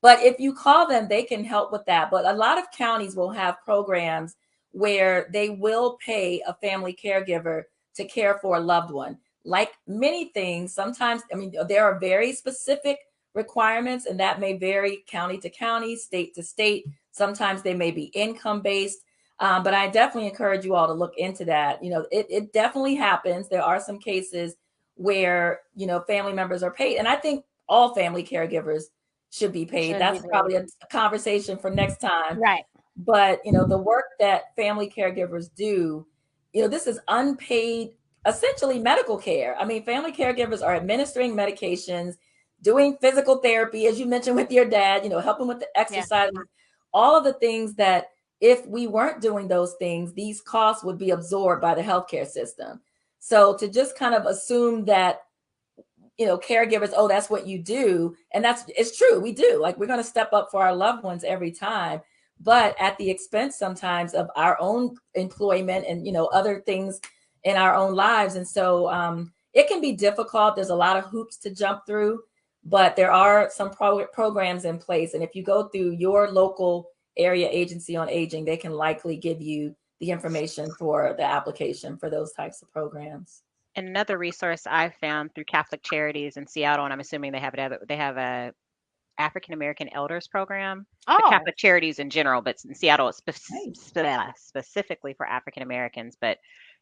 But if you call them, they can help with that. But a lot of counties will have programs where they will pay a family caregiver to care for a loved one. Like many things, sometimes, I mean, there are very specific requirements, and that may vary county to county, state to state. Sometimes they may be income based. But I definitely encourage you all to look into that. It definitely happens. There are some cases where, family members are paid. And I think all family caregivers should be paid.
Should be
That's
paid.
probably a conversation for next time.
Right.
But, the work that family caregivers do, this is unpaid, essentially medical care. I mean, family caregivers are administering medications, doing physical therapy, as you mentioned with your dad, helping with the
Yeah.
exercise, all of the things that if we weren't doing those things, these costs would be absorbed by the healthcare system. So to just kind of assume that caregivers, oh, that's what you do. And it's true. We do. Like, we're going to step up for our loved ones every time, but at the expense sometimes of our own employment and, other things in our own lives. And so it can be difficult. There's a lot of hoops to jump through, but there are some programs in place. And if you go through your local area agency on aging, they can likely give you the information for the application for those types of programs.
And another resource I found through Catholic Charities in Seattle, and I'm assuming they have a African American Elders Program, but
Oh,
Catholic Charities in general, but in Seattle it's
Nice.
specifically for African Americans. But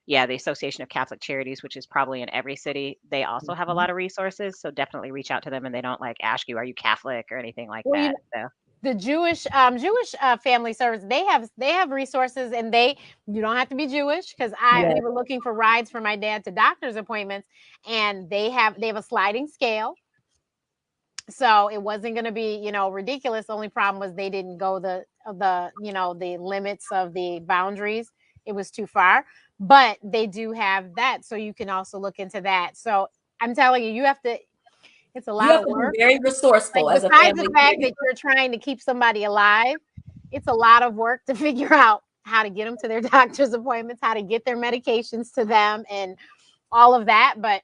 yeah, the Association of Catholic Charities, which is probably in every city, they also have a
Mhm.
lot of resources. So definitely reach out to them, and they don't like ask you, are you Catholic or anything like
well,
that. So
the Jewish family service, they have resources, and you don't have to be Jewish, because
Yeah.
we were looking for rides for my dad to doctor's appointments, and they have a sliding scale. So it wasn't going to be, ridiculous. The only problem was they didn't go the limits of the boundaries. It was too far, but they do have that. So you can also look into that. So I'm telling you, it's a
You
lot
have
of
to be
work.
very
Like,
resourceful as a
besides the
family
fact that
caregiver.
you're trying to keep somebody alive, it's a lot of work to figure out how to get them to their doctor's appointments, how to get their medications to them, and all of that. But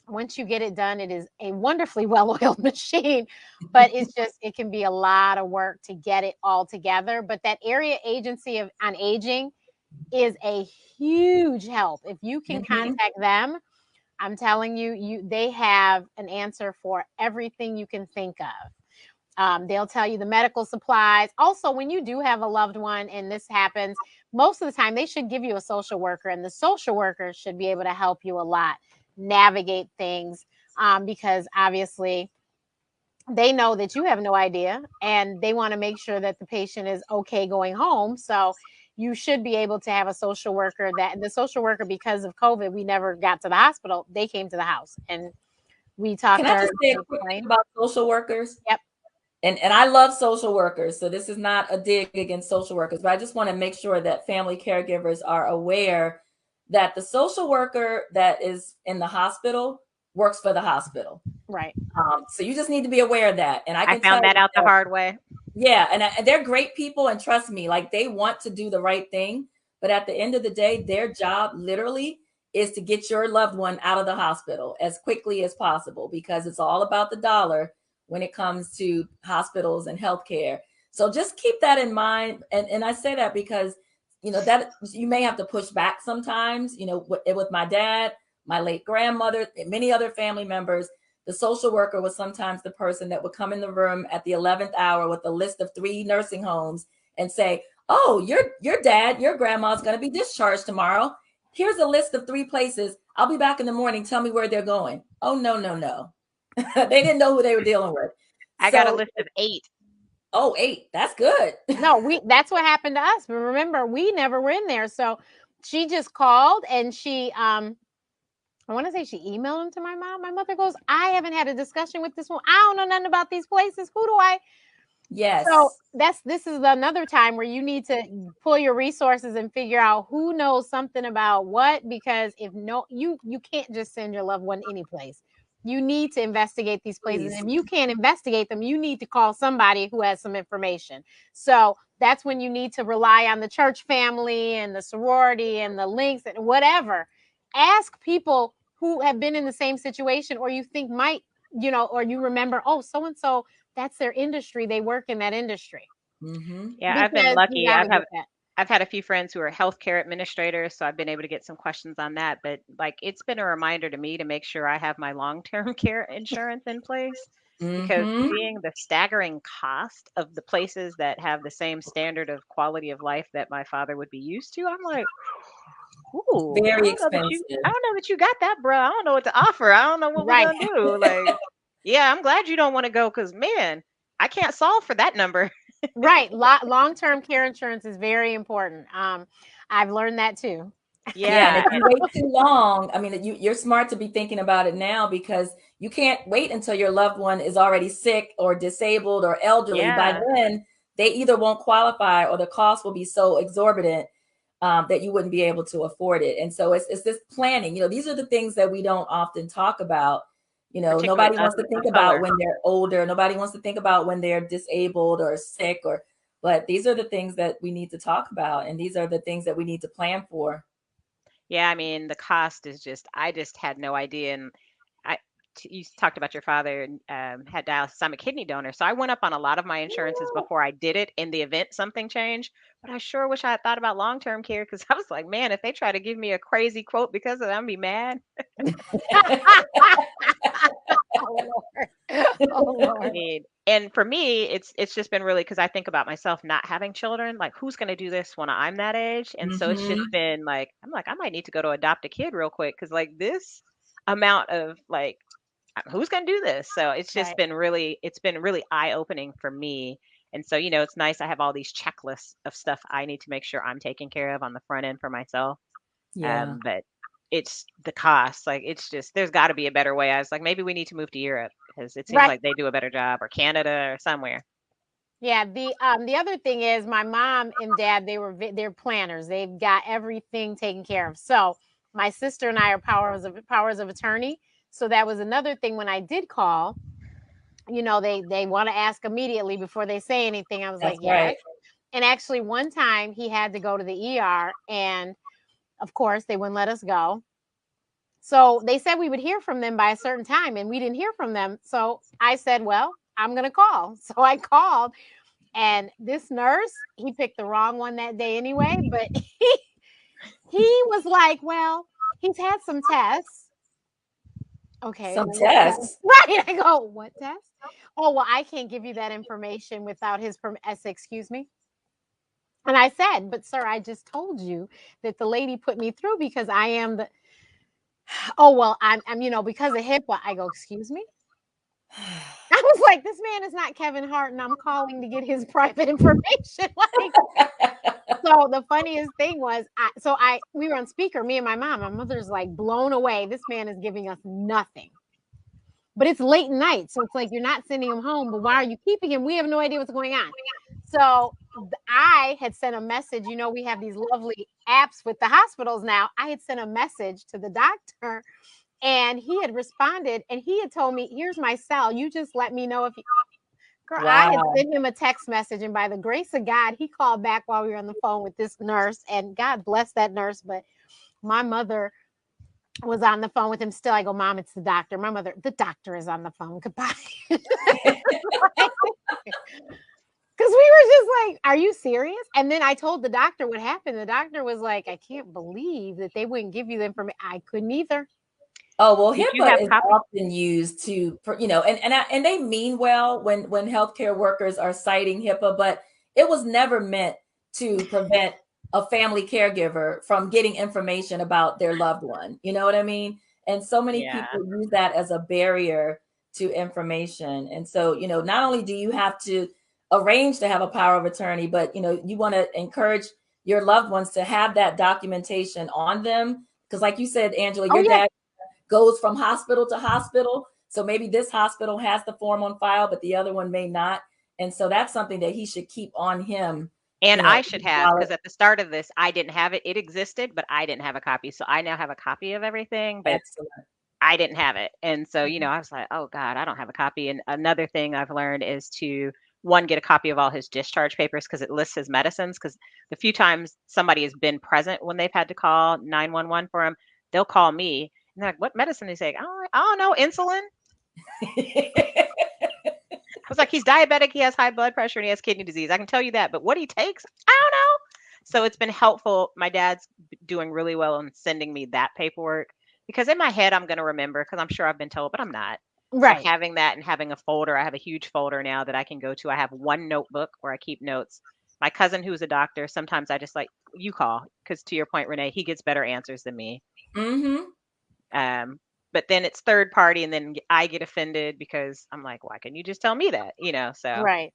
once you get it done, it is a wonderfully well-oiled machine. But it can be a lot of work to get it all together. But that area agency on aging is a huge help. If you can
Mhm.
contact them, I'm telling you, they have an answer for everything you can think of. They'll tell you the medical supplies. Also, when you do have a loved one and this happens, most of the time they should give you a social worker, and the social worker should be able to help you a lot navigate things, because obviously they know that you have no idea, and they want to make sure that the patient is okay going home. So you should be able to have a social worker, that the social worker, because of COVID, we never got to the hospital. They came to the house, and we
Can
talked
I
our
just say a quick thing
explain.
about social workers?
Yep.
And I love social workers, so this is not a dig against social workers, but I just want to make sure that family caregivers are aware that the social worker that is in the hospital works for the hospital.
Right.
So you just need to be aware of that. And I
I
can tell
found that
you
out the
that,
hard way.
yeah, and they're great people, and trust me, like, they want to do the right thing, but at the end of the day, their job literally is to get your loved one out of the hospital as quickly as possible, because it's all about the dollar when it comes to hospitals and healthcare. So just keep that in mind. And I say that because, that you may have to push back sometimes, with my dad, my late grandmother, and many other family members. the social worker was sometimes the person that would come in the room at the 11th hour with a list of 3 nursing homes and say, oh, your dad, your grandma's going to be discharged tomorrow. Here's a list of 3 places. I'll be back in the morning. Tell me where they're going. Oh, no. They didn't know who they were dealing with.
I got a list of 8.
Oh, 8. That's good.
No, that's what happened to us. But remember, we never were in there. So she just called and she I want to say she emailed them to my mom. My mother goes, I haven't had a discussion with this one. I don't know nothing about these places. Who do I?
Yes.
So this is another time where you need to pull your resources and figure out who knows something about what, because if no, you can't just send your loved one any place. You need to investigate these places.
Please.
If you can't investigate them, you need to call somebody who has some information. So that's when you need to rely on the church family and the sorority and the links and whatever. Ask people who have been in the same situation, or you think might, or you remember, oh, so and so, that's their industry. They work in that industry.
Mm-hmm.
Yeah, I've been lucky. I've had a few friends who are healthcare administrators, so I've been able to get some questions on that. But like, it's been a reminder to me to make sure I have my long-term care insurance in place, because seeing the staggering cost of the places that have the same standard of quality of life that my father would be used to, I'm like, ooh,
Very expensive.
I don't know that you got that, bro. I don't know what to offer. I don't know what we're gonna do. Like, yeah, I'm glad you don't want to go, because man, I can't solve for that number.
Right. Long-term care insurance is very important. I've learned that too.
Yeah, and
Yeah.
if you wait too long, I mean, you're smart to be thinking about it now, because you can't wait until your loved one is already sick or disabled or elderly. By
Yeah.
then, they either won't qualify or the cost will be so exorbitant that you wouldn't be able to afford it. And so it's this planning. These are the things that we don't often talk about.
Particularly
Nobody
us
wants to think
of
about
color.
when they're older. Nobody wants to think about when they're disabled or sick, but these are the things that we need to talk about. And these are the things that we need to plan for.
Yeah, I mean, the cost is I just had no idea. And you talked about your father and had dialysis. I'm a kidney donor. So I went up on a lot of my insurances before I did it in the event something changed. But I sure wish I had thought about long-term care, because I was like, man, if they try to give me a crazy quote because of that, I'm gonna be mad.
Oh Lord. Oh
I
Lord.
mean, and for me, it's just been really, because I think about myself not having children, like who's going to do this when I'm that age? And so it's just been like, I'm like, I might need to go to adopt a kid real quick, because like this amount of like, who's going to do this? So
Right.
it's been really eye opening for me. And so, it's nice. I have all these checklists of stuff I need to make sure I'm taking care of on the front end for myself.
Yeah.
But it's the cost. Like, it's just, there's got to be a better way. I was like, maybe we need to move to Europe, because it seems
Right.
like they do a better job, or Canada or somewhere.
Yeah, the other thing is my mom and dad, they're planners. They've got everything taken care of. So my sister and I are powers of attorney. So that was another thing when I did call. They want to ask immediately before they say anything. I was
That's
like, yes.
right.
And actually, one time he had to go to the ER, and of course they wouldn't let us go. So they said we would hear from them by a certain time, and we didn't hear from them. So I said, well, I'm gonna call. So I called. And this nurse, he picked the wrong one that day anyway, but he was like, well, he's had some tests. Okay,
Some
well, what test?
tests.
Right. I go, what test? Oh, well, I can't give you that information without his permission. Excuse me. And I said, but sir, I just told you that the lady put me through because I am the, oh, well, I'm because of HIPAA. I go, excuse me. I was like, this man is not Kevin Hart, and I'm calling to get his private information. Like, so the funniest thing was, we were on speaker, me and my mom. My mother's like blown away. This man is giving us nothing. But it's late night, so it's like you're not sending him home. But why are you keeping him? We have no idea what's going on. So I had sent a message. We have these lovely apps with the hospitals now. I had sent a message to the doctor, and he had responded, and he had told me, "Here's my cell. You just let me know if you." Girl, I had
Wow.
sent him a text message, and by the grace of God, he called back while we were on the phone with this nurse, and God bless that nurse. But my mother was on the phone with him still. I go, Mom, it's the doctor. My mother, the doctor is on the phone. Goodbye. Because we were just like, are you serious? And then I told the doctor what happened. The doctor was like, I can't believe that they wouldn't give you the information. I couldn't either.
Oh, well,
Did you
HIPAA
have
is
copies?
often used to, and they mean well when healthcare workers are citing HIPAA, but it was never meant to prevent a family caregiver from getting information about their loved one. You know what I mean? And so many
Yeah.
people use that as a barrier to information. And so, not only do you have to arrange to have a power of attorney, but you want to encourage your loved ones to have that documentation on them. Because like you said, Angela,
Oh
your
yeah.
dad goes from hospital to hospital. So maybe this hospital has the form on file, but the other one may not. And so that's something that he should keep on him.
And
You know,
I should have, because at the start of this, I didn't have it. It existed, but I didn't have a copy. So I now have a copy of everything, but
excellent.
I didn't have it. And so, I was like, oh God, I don't have a copy. And another thing I've learned is to one, get a copy of all his discharge papers because it lists his medicines. Because the few times somebody has been present when they've had to call 911 for him, they'll call me and they're like, what medicine? They say, oh, I don't know, insulin. I was like, he's diabetic, he has high blood pressure, and he has kidney disease. I can tell you that, but what he takes, I don't know. So it's been helpful. My dad's doing really well in sending me that paperwork because in my head, I'm going to remember because I'm sure I've been told, but I'm not. So
Right.
having that and having a folder, I have a huge folder now that I can go to. I have one notebook where I keep notes. My cousin, who's a doctor, sometimes I just like, you call because to your point, Renee, he gets better answers than me.
Mm-hmm.
Um, but then it's third party, and then I get offended because I'm like, why can't you just tell me that? So,
Right.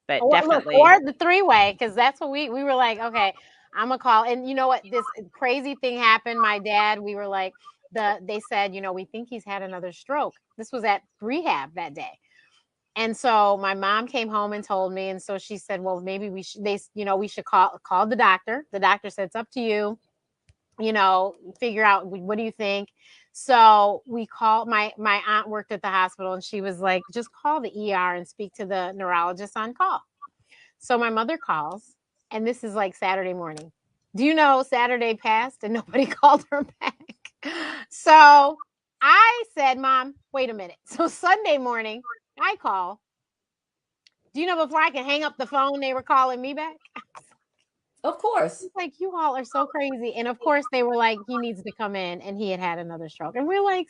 but
Or look,
definitely,
or the three-way, because that's what we were like, okay, I'm gonna call. And you know what? This crazy thing happened. My dad, we were like, they said, we think he's had another stroke. This was at rehab that day. And so my mom came home and told me, and so she said, well, maybe we should call the doctor. The doctor said, it's up to you, figure out what do you think. So we called. My aunt worked at the hospital, and she was like, just call the ER and speak to the neurologist on call. So my mother calls, and this is like Saturday morning. Do you know Saturday passed and nobody called her back? So I said, Mom, wait a minute. So Sunday morning, I call. Do you know before I can hang up the phone, they were calling me back?
Of course.
It's like, you all are so crazy. And of course, they were like, he needs to come in, and he had another stroke. And we're like,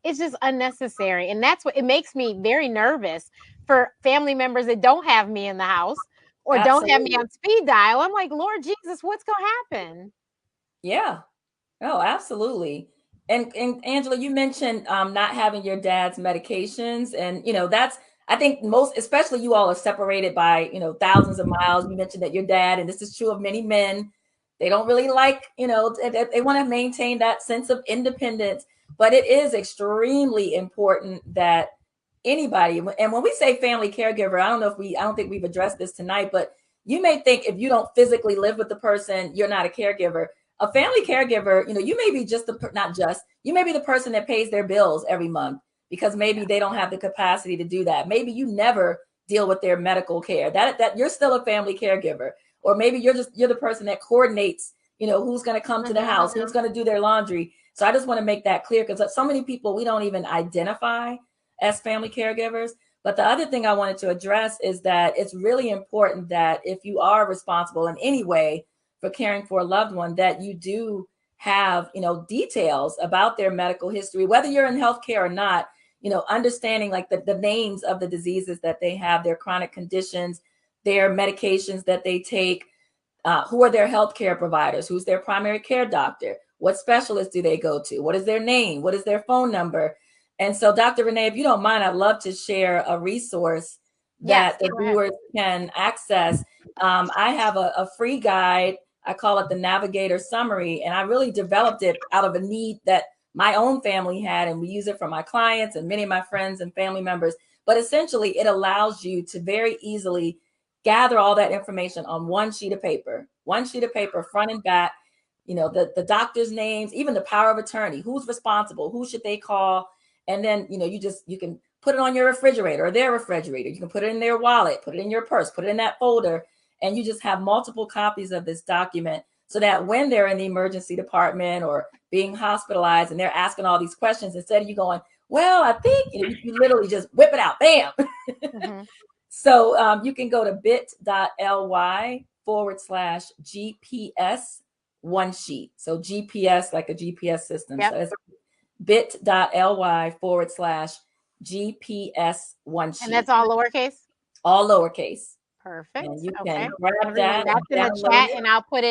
it's just unnecessary. And that's what it makes me very nervous for family members that don't have me in the house or don't have me
Absolutely.
on speed dial. I'm like, Lord Jesus, what's going to happen?
Yeah. Oh, absolutely. And Angela, you mentioned not having your dad's medications, and that's, I think, most, especially you all are separated by thousands of miles. You mentioned that your dad, and this is true of many men, they don't really like they want to maintain that sense of independence, but it is extremely important that anybody, and when we say family caregiver, I don't think we've addressed this tonight, but you may think if you don't physically live with the person, you're not a caregiver. A family caregiver, you may be just not just, you may be the person that pays their bills every month because maybe they don't have the capacity to do that. Maybe you never deal with their medical care. That you're still a family caregiver. Or maybe you're the person that coordinates, who's going to come to the house, who's going to do their laundry. So I just want to make that clear because so many people, we don't even identify as family caregivers. But the other thing I wanted to address is that it's really important that if you are responsible in any way for caring for a loved one, that you do have, details about their medical history, whether you're in healthcare or not, understanding like the names of the diseases that they have, their chronic conditions, their medications that they take, who are their healthcare providers, who's their primary care doctor, what specialist do they go to, what is their name, what is their phone number. And so, Dr. Renee, if you don't mind, I'd love to share a resource
Yes,
that the
go ahead.
viewers can access. I have a free guide. I call it the Navigator Summary, and I really developed it out of a need that my own family had, and we use it for my clients and many of my friends and family members. But essentially, it allows you to very easily gather all that information on one sheet of paper, front and back, the doctor's names, even the power of attorney, who's responsible, who should they call. And then, you can put it on your refrigerator or their refrigerator. You can put it in their wallet, put it in your purse, put it in that folder. And you just have multiple copies of this document so that when they're in the emergency department or being hospitalized and they're asking all these questions, instead of you going, well, I think, you literally just whip it out, bam.
Mm-hmm.
So you can go to bit.ly/GPS one sheet. So GPS, like a GPS system.
Yep.
So it's bit.ly/GPS one
And that's
sheet,
all lowercase?
all lowercase.
Perfect.
And you can
Okay.
grab
Everyone,
that
that's
and
in the
download
chat,
it.
and I'll put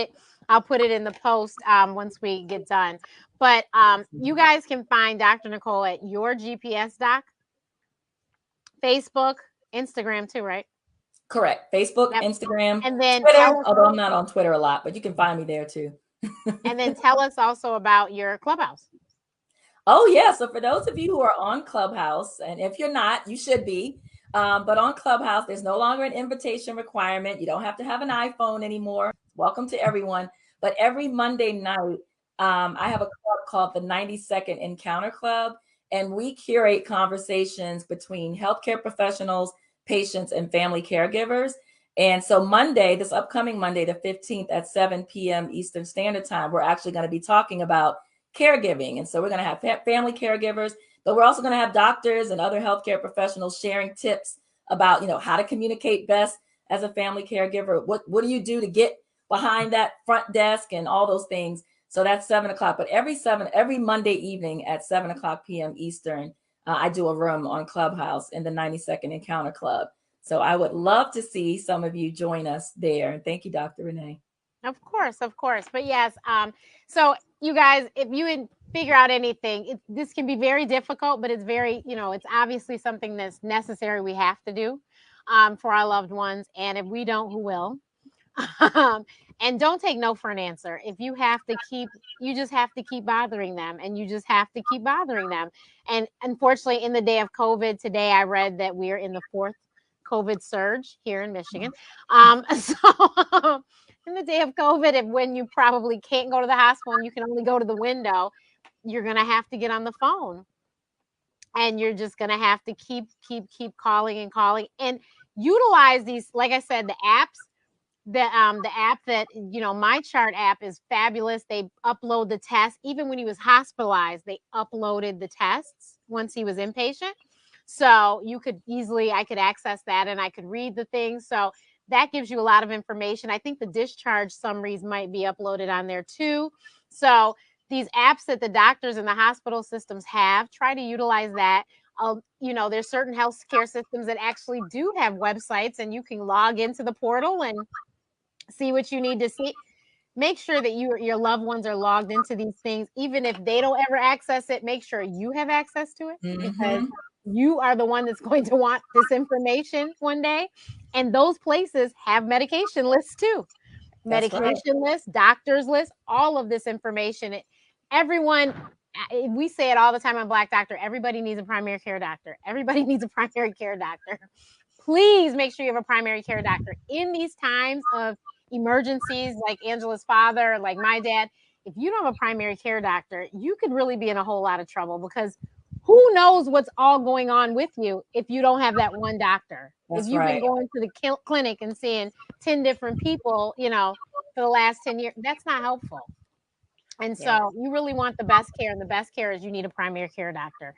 it in the post once we get done. But you guys can find Dr. Nicole at Your GPS Doc, Facebook, Instagram too, right?
Correct. Facebook,
Yep.
Instagram,
And then
Twitter, although I'm not on Twitter a lot, but you can find me there too.
tell us also about your clubhouse.
Oh, yeah. So for those of you who are on Clubhouse, and if you're not, you should be. But on Clubhouse, there's no longer an invitation requirement. You don't have to have an iPhone anymore. Welcome to everyone. But every Monday night, I have a club called the 90-Second Encounter Club, and we curate conversations between healthcare professionals, patients, and family caregivers. And so Monday, this upcoming Monday, the 15th at 7 p.m. Eastern Standard Time, we're actually going to be talking about caregiving. And so we're going to have family caregivers, but we're also going to have doctors and other healthcare professionals sharing tips about, how to communicate best as a family caregiver. What do you do to get behind that front desk and all those things? So that's 7 o'clock. But every Monday evening at 7 o'clock p.m. Eastern, I do a room on Clubhouse in the 90-Second Encounter Club. So I would love to see some of you join us there. And thank you, Dr. Renee.
Of course. But yes, so you guys, if you figure out anything, this can be very difficult, but it's very, it's obviously something that's necessary. We have to do for our loved ones. And if we don't, who will? And don't take no for an answer. If you have to you just have to keep bothering them, and you just have to keep bothering them. And unfortunately, in the day of COVID today, I read that we're in the 4th COVID surge here in Michigan. So in the day of COVID, when you probably can't go to the hospital and you can only go to the window, you're going to have to get on the phone, and you're just going to have to keep calling and calling, and utilize these, like I said, the apps. The app that, my chart app is fabulous. They upload the test. Even when he was hospitalized, they uploaded the tests once he was inpatient. So I could access that, and I could read the things. So that gives you a lot of information. I think the discharge summaries might be uploaded on there too. So these apps that the doctors and the hospital systems have, try to utilize that. There's certain healthcare systems that actually do have websites, and you can log into the portal and see what you need to see. Make sure that your loved ones are logged into these things. Even if they don't ever access it, make sure you have access to it, because you are the one that's going to want this information one day. And those places have medication lists too. Medication lists, doctors lists, all of this information. Everyone, we say it all the time on Black Doctor, everybody needs a primary care doctor. Everybody needs a primary care doctor. Please make sure you have a primary care doctor in these times of emergencies, like Angela's father, like my dad. If you don't have a primary care doctor, you could really be in a whole lot of trouble, because who knows what's all going on with you if you don't have that one doctor. If you've been going to the clinic and seeing 10 different people, for the last 10 years, that's not helpful. And so you really want the best care, and the best care is you need a primary care doctor.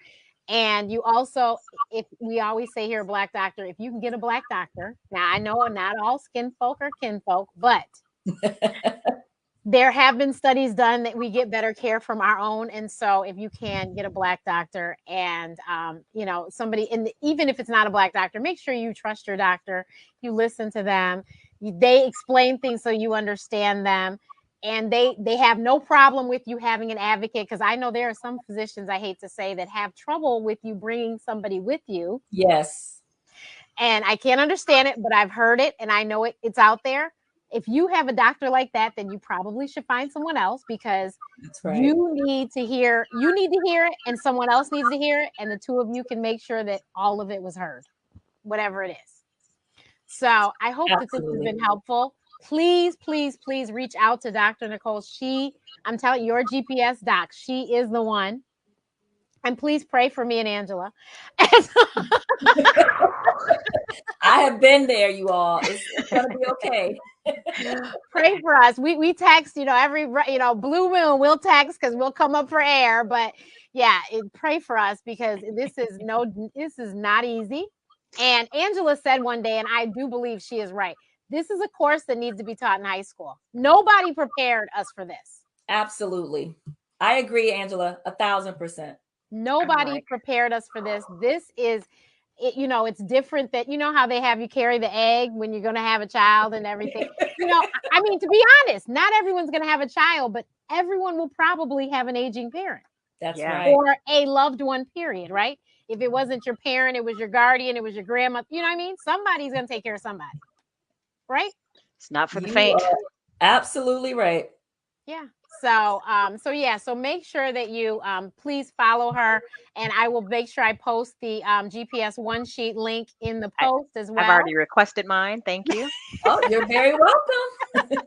And you also, if we always say here, Black Doctor, if you can get a Black doctor, now I know not all skin folk are kinfolk, but there have been studies done that we get better care from our own. And so if you can get a Black doctor, and, somebody even if it's not a Black doctor, make sure you trust your doctor. You listen to them. They explain things so you understand them. And they have no problem with you having an advocate, because I know there are some physicians, I hate to say, that have trouble with you bringing somebody with you.
Yes.
And I can't understand it, but I've heard it, and I know it's out there. If you have a doctor like that, then you probably should find someone else, because you need to hear it, and someone else needs to hear it, and the two of you can make sure that all of it was heard, whatever it is. So I hope that this has been helpful. Please, please, please reach out to Dr. Nicole. I'm telling you, your GPS doc, she is the one. And please pray for me and Angela.
I have been there, you all. It's going to be okay.
Pray for us. We text, every, blue moon, we'll text, because we'll come up for air. But yeah, pray for us, because this is not easy. And Angela said one day, and I do believe she is right, This is a course that needs to be taught in high school. Nobody prepared us for this.
Absolutely. I agree, Angela, 1,000%.
Nobody prepared us for this. This is, it's different that, how they have you carry the egg when you're going to have a child and everything. I mean, to be honest, not everyone's going to have a child, but everyone will probably have an aging parent.
That's
Yeah.
right.
Or a loved one, period, right? If it wasn't your parent, it was your guardian, it was your grandma. You know what I mean? Somebody's going to take care of somebody, right?
It's not for the
You
faint.
are absolutely right.
Yeah. So make sure that you please follow her, and I will make sure I post the GPS one sheet link in the post as well.
I've already requested mine. Thank you.
Oh, you're very welcome.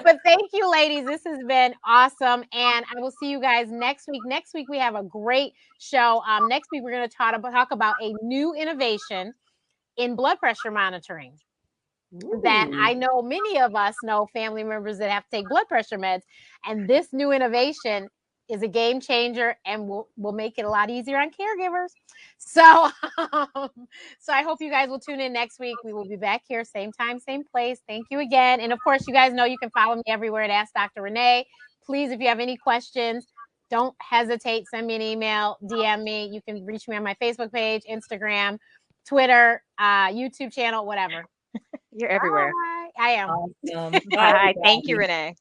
But thank you, ladies. This has been awesome, and I will see you guys next week. Next week we have a great show. Next week we're going to talk about a new innovation in blood pressure monitoring. That I know many of us know family members that have to take blood pressure meds, and this new innovation is a game changer and will make it a lot easier on caregivers. So, so I hope you guys will tune in next week. We will be back here, same time, same place. Thank you again. And of course, you guys know you can follow me everywhere at Ask Dr. Renee. Please, if you have any questions, don't hesitate. Send me an email, DM me. You can reach me on my Facebook page, Instagram, Twitter, YouTube channel, whatever.
You're everywhere.
Bye. I am.
Awesome.
Bye. Thank you, Renee.